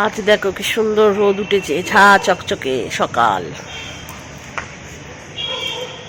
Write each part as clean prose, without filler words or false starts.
আজ দেখো কি সুন্দর রোদ উঠেছে, ঝা চকচকে সকাল।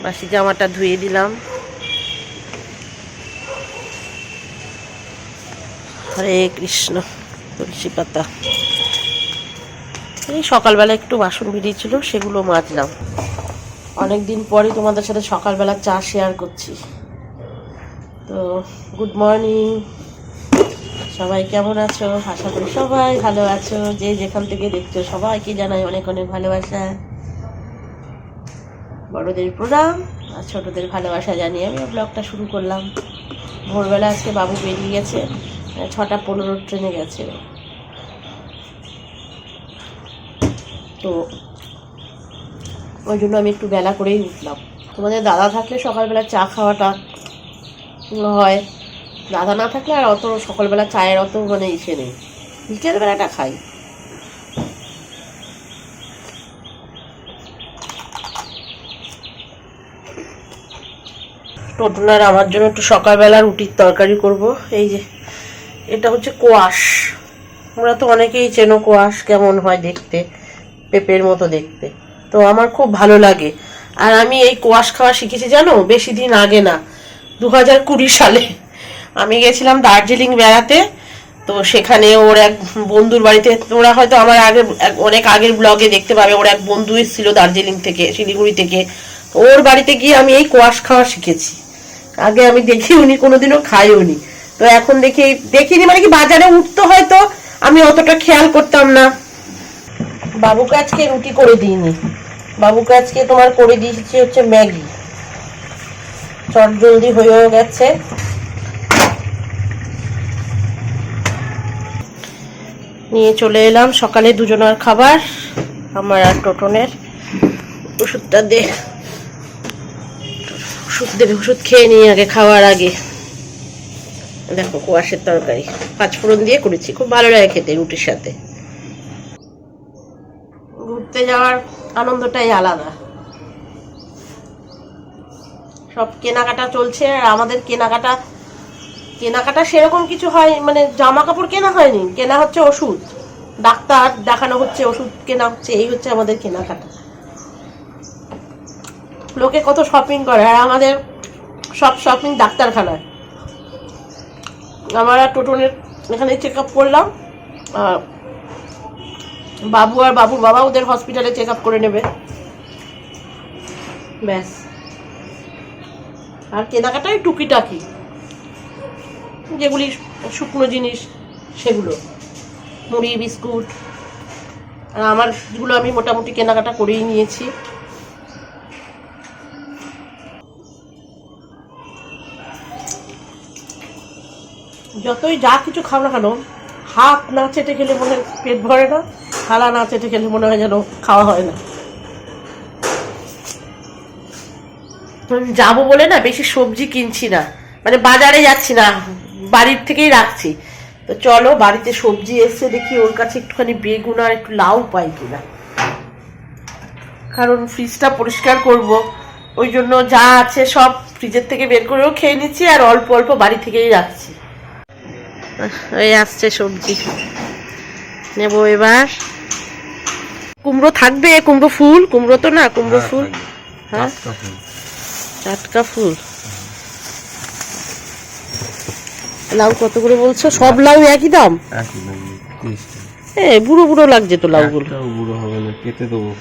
বাসি জামাটা ধুয়ে দিলাম। হরে কৃষ্ণ। তুলসী পাতা। এই সকালবেলা একটু বাসন বেরিয়েছিল, সেগুলো মাজলাম। অনেকদিন পরে তোমাদের সাথে সকালবেলা চা শেয়ার করছি। তো গুড মর্নিং, সবাই কেমন আছো? আশা করি সবাই ভালো আছো। যে যেখান থেকে দেখছো সবাইকে জানাই অনেক অনেক ভালোবাসা, বড়দের প্রণাম আর ছোটদের ভালোবাসা জানিয়ে আমি ব্লগটা শুরু করলাম। ভোরবেলা আজকে বাবু বেরিয়ে গেছে, 6:15 ট্রেনে গেছে। তো ওই জন্য আমি একটু বেলা করেই উঠলাম। তোমাদের দাদা থাকলে সকালবেলা চা খাওয়াটা হয়, দাদা না থাকলে আর অত সকালবেলা চায়ের অত ইসে নেই, বিকেলবেলাটা খাই। টোটনার আমার জন্য একটু সকালবেলা রুটির তরকারি করব। এই যে এটা হচ্ছে কোয়াশ, তোমরা তো অনেকেই চেনো কোয়াশ কেমন হয় দেখতে, পেঁপের মতো দেখতে। তো আমার খুব ভালো লাগে। আর আমি এই কোয়াশ খাওয়া শিখেছি জানো, বেশি দিন আগে না, 2020 সালে আমি গেছিলাম দার্জিলিং বেড়াতে। তো সেখানে ওর এক বন্ধুর বাড়িতে, তোমরা হয়তো আমার আগে অনেক আগের ব্লগে দেখতে পাবে, ওর এক বন্ধু এসেছিল দার্জিলিং থেকে, শিলিগুড়ি থেকে। ওর বাড়িতে গিয়ে আমি এই কোয়াশ খাওয়া শিখেছি। আগে আমি দেখিওনি, কোনোদিনও খাইওনি। তো এখন দেখিনি মানে কি, বাজারে উঠতো হয়তো, আমি অতটা খেয়াল করতাম না। বাবুকে আজকে রুটি করে দিইনি, বাবুকে আজকে তোমার করে দিয়েছি হচ্ছে ম্যাগি। চট জলদি হয়েও গেছে। নিয়ে চলে এলাম সকালে দুজনের খাবার, আমার আর টোটনের। ওষুধটা দে, ওষুধ দেবে, ওষুধ খেয়ে নিই আগে, খাওয়ার আগে। দেখো কোয়াশের তরকারি 5 ফোড়ন দিয়ে করেছি, খুব ভালো লাগে খেতে রুটির সাথে। ঘুরতে যাওয়ার আনন্দটাই আলাদা। সব কেনাকাটা চলছে, আর আমাদের কেনাকাটা সেরকম কিছু হয়, মানে জামা কাপড় কেনা হয়নি, কেনা হচ্ছে ওষুধ, ডাক্তার দেখানো হচ্ছে, ওষুধ কেনা হচ্ছে, এই হচ্ছে আমাদের কেনাকাটা। লোকে কত শপিং করে, আর আমাদের সব শপিং ডাক্তারখানায়। আমার আর টোটনের এখানে চেক আপ করলাম, আর বাবু আর বাবুর বাবা ওদের হসপিটালে চেক আপ করে নেবে, ব্যাস। আর কেনাকাটাই টুকিটাকি, যেগুলি শুকনো জিনিস সেগুলো, মুড়ি বিস্কুট। আর আমার যেগুলো আমি মোটামুটি কেনাকাটা করেই নিয়েছি। যতই যা কিছু খাও না কেন, হাত না চেটে খেলে মনে হয় পেট ভরে না, থালা না চেটে খেলে মনে হয় যেন খাওয়া হয় না। যাবো বলে না বেশি সবজি কিনছি না, মানে বাজারে যাচ্ছি না, বাড়ির থেকেই রাখছি। তো চলো, বাড়িতে সবজি এসছে, দেখি ওর কাছে একটুখানি বেগুন আর একটু লাউ পাই কিনা, কারণ ফ্রিজটা পরিষ্কার করব, ওই জন্য যা আছে সব ফ্রিজের থেকে বের করেও খেয়ে নিচ্ছি, আর অল্প অল্প বাড়ি থেকেই রাখছি। এই আসছে সবজি নেব এবার। কুমড়ো থাকবে, কুমড়ো ফুল, কুমড়ো তো না, কুমড়ো ফুল। হ্যাঁ, টাটকা ফুল। লাউ কত করে বলছো? সব লাউ একই দাম? বুড়ো বুড়ো লাগছে তো লাউগুলো। বুড়ো হবে না, কেটে দেবো।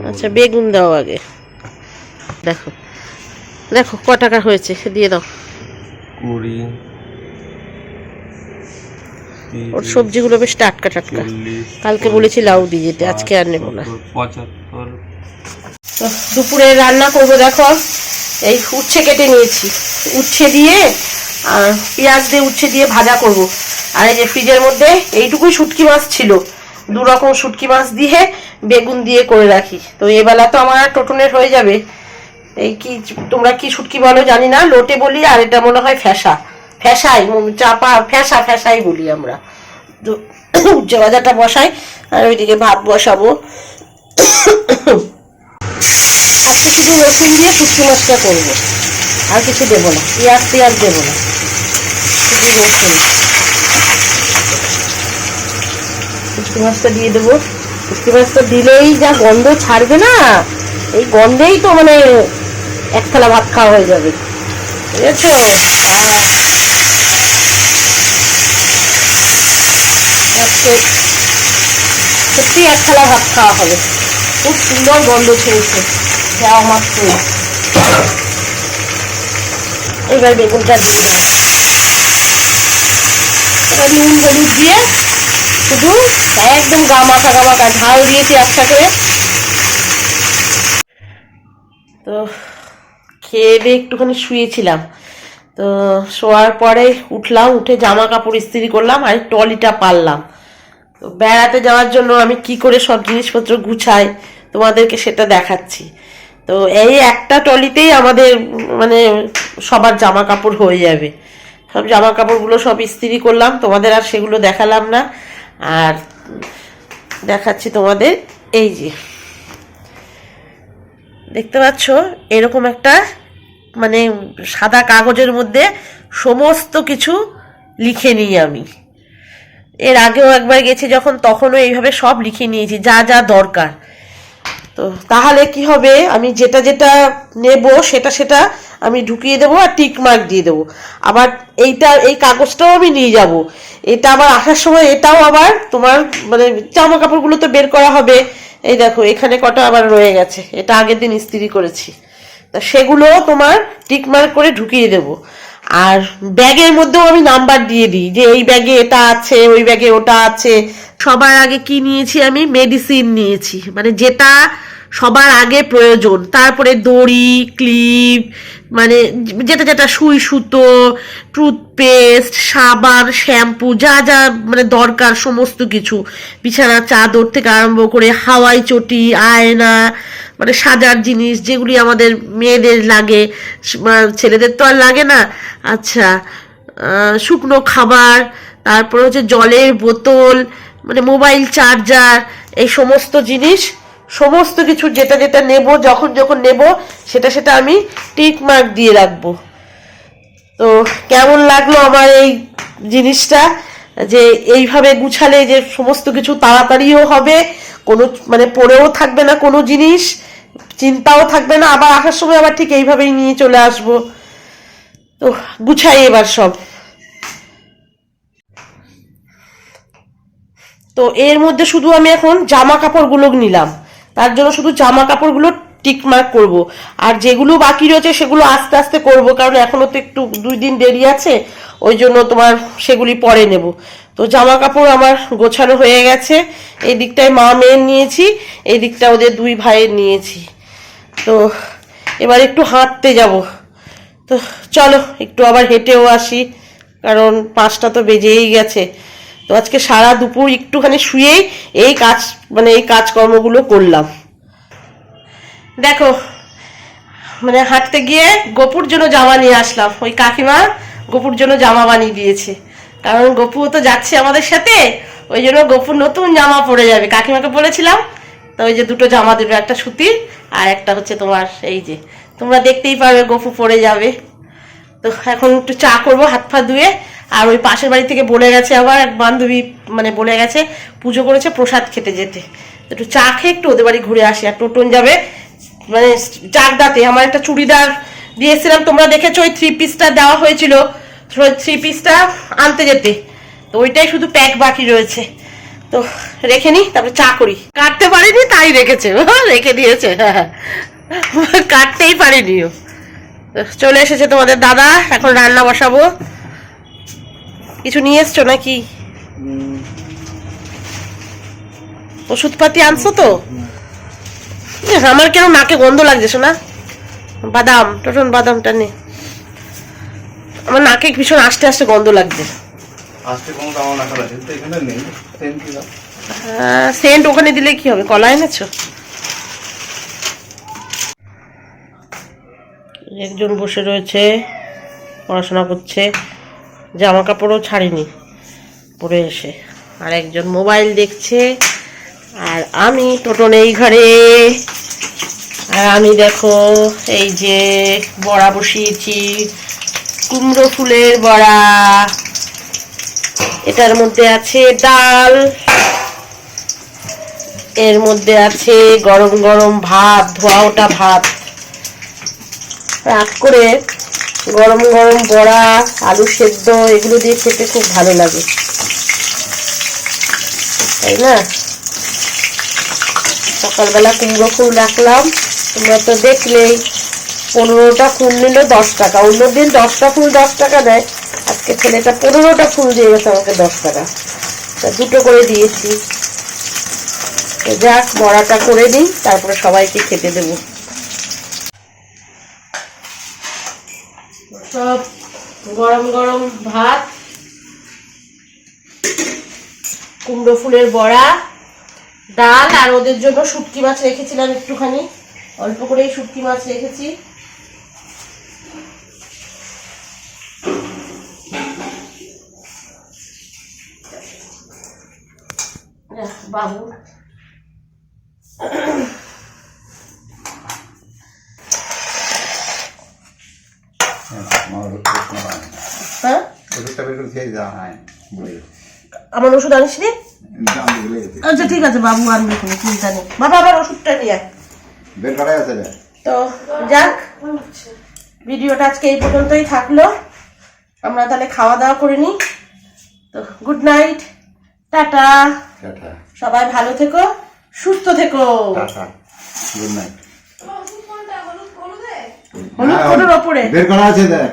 আচ্ছা, বেগুন দাও আগে। দেখো দেখো ক টাকা হয়েছে, দিয়ে দাও। 20। ওর সবজিগুলো বেশ টাটকা টাটকা, কালকে বলেছি লাউ দিয়ে যেতে, আজকে আর নেবো না। 75। দুপুরে রান্না করবো, দেখো এই উচ্ছে কেটে নিয়েছি, উচ্ছে দিয়ে পেঁয়াজ দিয়ে উচ্ছে দিয়ে ভাজা করব। আর এই যে ফ্রিজের মধ্যে এইটুকুই শুটকি মাছ ছিল, 2 রকম শুটকি মাছ দিয়ে বেগুন দিয়ে করে রাখি। তো এবেলা তো আমার টোটনের হয়ে যাবে। এই কি তোমরা কি শুটকি বলো জানি না, লোটে বলি, আর এটা মনে হয় ফ্যাসাই, চাপা ফ্যাসাই বলি আমরা। তো উচ্ছে ভাজাটা বসাই, আর ওইদিকে ভাত বসাবো। আজকে শুধু রসুন দিয়ে শুটকি মাছটা করবো, আর কিছু দেবো না, পেঁয়াজ দেবো না, শুধু রসুন। শুটকি মাছটা দিয়ে দেবো। শুটকি মাছটা দিলেই যা গন্ধ ছাড়বে না, এই গন্ধেই তো মানে এক থালা ভাত খাওয়া হয়ে যাবে, বুঝেছো? সত্যি এক থালা ভাত খাওয়া হবে। খুব সুন্দর গন্ধ ছেড়েছে দেওয়া মাত্র। এবার বেগুনটা দিয়ে দেবো। এবার নুন হলুদ দিয়ে শুধু একদম গামাখা ঝাল দিয়েছি একসাথে। তো খেয়ে দিয়ে একটুখানি শুয়েছিলাম, তো শোয়ার পরে উঠলাম, উঠে জামা কাপড় ইস্ত্রি করলাম আর ট্রলিটা পারলাম। তো বেড়াতে যাওয়ার জন্য আমি কি করে সব জিনিসপত্র গুছাই তোমাদেরকে সেটা দেখাচ্ছি। তো এই একটা ট্রলিতেই আমাদের মানে সবার জামা কাপড় হয়ে যাবে। সব জামা কাপড়গুলো সব ইস্ত্রি করলাম, তোমাদের আর সেগুলো দেখালাম না। আর দেখাচ্ছি তোমাদের, এই যে দেখতে পাচ্ছ এরকম একটা মানে সাদা কাগজের মধ্যে সমস্ত কিছু লিখে নিই আমি। এর আগেও একবার গেছি যখন, তখনও এইভাবে সব লিখে নিয়েছি যা যা দরকার। তো তাহলে কি হবে, আমি যেটা যেটা নেব সেটা সেটা আমি ঢুকিয়ে দেবো আর টিক মার্ক দিয়ে দেবো। আবার এই কাগজটাও আমি নিয়ে যাব, এটা আবার আসার সময় এটাও আবার তোমার মানে জামা কাপড়গুলো তো বের করা হবে। এই দেখো এখানে কটা আবার রয়ে গেছে, এটা আগের দিন ইস্ত্রি করেছি, তা সেগুলো তোমার টিক মার্ক করে ঢুকিয়ে দেবো। আর ব্যাগের মধ্যেও আমি নাম্বার দিয়ে দিই যে এই ব্যাগে এটা আছে, ওই ব্যাগে ওটা আছে। সবার আগে কি নিয়েছি আমি, মেডিসিন নিয়েছি, মানে যেটা সবার আগে প্রয়োজন। তারপরে দড়ি, ক্লিপ, মানে যেটা যেটা সুই সুতো, টুথপেস্ট, সাবান, শ্যাম্পু, যা যা মানে দরকার সমস্ত কিছু। বিছানার চাদর থেকে আরম্ভ করে হাওয়াই চটি, আয়না, মানে সাজার জিনিস যেগুলি আমাদের মেয়েদের লাগে, ছেলেদের তো আর লাগে না। আচ্ছা, শুকনো খাবার, তারপর হচ্ছে জলের বোতল, মানে মোবাইল চার্জার, এই সমস্ত জিনিস, সমস্ত কিছু যেটা যেটা নেব, যখন যখন নেব সেটা সেটা আমি টিক মার্ক দিয়ে রাখবো। তো কেমন লাগলো আমার এই জিনিসটা, যে এইভাবে গুছালে যে সমস্ত কিছু তাড়াতাড়িও হবে, কোনো মানে পড়েও থাকবে না কোনো জিনিস, চিন্তাও থাকবে না, আবার আসার সময় আবার ঠিক এইভাবেই নিয়ে চলে আসবো। তো গুছাই এবার সব। তো এর মধ্যে শুধু আমি এখন জামা কাপড়গুলো নিলাম, তার জন্য শুধু জামা কাপড়গুলো টিক মার্ক করবো। আর যেগুলো বাকি রয়েছে সেগুলো আস্তে আস্তে করব, কারণ এখনো তো একটু 2 দিন দেরি আছে, ওই জন্য তোমার সেগুলি পরে নেব। তো জামা কাপড় আমার গোছানো হয়ে গেছে। এই দিকটায় মা মেয়ের নিয়েছি, এই দিকটা ওদের 2 ভাইয়ের নিয়েছি। তো এবার একটু হাঁটতে যাব। তো চলো একটু আবার হেঁটেও আসি, কারণ 5টা তো বেজেই গেছে। তো আজকে সারা দুপুর একটুখানি শুয়েই এই কাজ মানে এই কাজকর্মগুলো করলাম। দেখো মানে হাঁটতে গিয়ে গপুর জন্য জামা নিয়ে আসলাম। ওই কাকিমা গপুর জন্য জামা বানিয়ে দিয়েছে, কারণ গপু তো যাচ্ছে আমাদের সাথে, ওই জন্য গপুর নতুন জামা পরে যাবে। কাকিমাকে বলেছিলাম, তো ওই যে 2টো জামা দেবে, একটা সুতির আর একটা হচ্ছে তোমার এই যে তোমরা দেখতেই পারবে গপু পরে যাবে। তো এখন একটু চা করবো হাত পা ধুয়ে। আর ওই পাশের বাড়ি থেকে বলে গেছে আবার এক বান্ধবী, মানে বলে গেছে পুজো করেছে প্রসাদ খেতে যেতে, একটু চা খেয়ে একটু ওদের বাড়ি ঘুরে আসি। আর টোটন যাবে মানে চাকদাতে। আমার একটা চুড়িদার দিয়েছিলাম, তোমরা দেখেছো, ওই 3 পিসটা দেওয়া হয়েছিল, 3 পিসটা আনতে যেতে, তো ওইটাই শুধু প্যাক বাকি রয়েছে। তো রেখে নি, তারপরে চা করি। কাটতে পারিনি তাই রেখেছে, রেখে দিয়েছে, কাটতেই পারিনি। চলে এসেছে তোমাদের দাদা, এখন রান্না বসাবো। কিছু নিয়ে এসছো নাকি? ওষুধপাতি আনছো তো? আমার কেন নাকে গন্ধ লাগছে শোনা? বাদাম, টোটন বাদামটা নে। আমার নাকে ভীষণ আস্তে আস্তে গন্ধ লাগছে। সেন্ট ওখানে দিলে কি হবে? কলা এনেছো? একজন বসে রয়েছে, পড়াশোনা করছে, জামা কাপড়ও ছাড়িনি পরে এসে, আর একজন মোবাইল দেখছে, আর আমি টোটন এই ঘরে। আর আমি দেখো এই যে বড়া বসিয়েছি, কুমড়ো ফুলের বড়া। এটার মধ্যে আছে ডাল, এর মধ্যে আছে গরম গরম ভাত, ধোয়া ওটা ভাত। রাত করে গরম গরম বড়া, আলু সেদ্ধ এগুলো দিয়ে খেতে খুব ভালো লাগে, তাই না? সকালবেলা কুমড়ো ফুল রাখলাম, তোমরা তো দেখলেই। 15টা ফুল নিল 10 টাকা। অন্যদিন 10টা ফুল 10 টাকা দেয়, আজকে ছেলেটা 15টা ফুল দিয়ে গেছে আমাকে 10 টাকা। তা 2টো করে দিয়েছি। তো যাক, বড়াটা করে নিই, তারপরে সবাইকে খেতে দেবো। সব গরম গরম ভাত, কুমড়ো ফুলের বড়া, ডাল, আর ওদের জন্য শুটকি মাছ রেখেছিলাম একটুখানি, অল্প করেই শুটকি মাছ রেখেছি। বাবু হ্যাঁ, আমার ওষুধ আনিস নি? আচ্ছা ঠিক আছে, বাবু আনবে, কোনো চিন্তা নেই। বাবা আবার ওষুধটা নিয়ে আয়। তো যাক, ভিডিওটা আজকে এই পর্যন্তই থাকলো। আমরা তাহলে খাওয়া দাওয়া করে নিই। তো গুড নাইট, টাটা। সবাই ভালো থেকো, সুস্থ থেকো। Good night. হলুদ কোটের ওপরে বের করা আছে দেখ।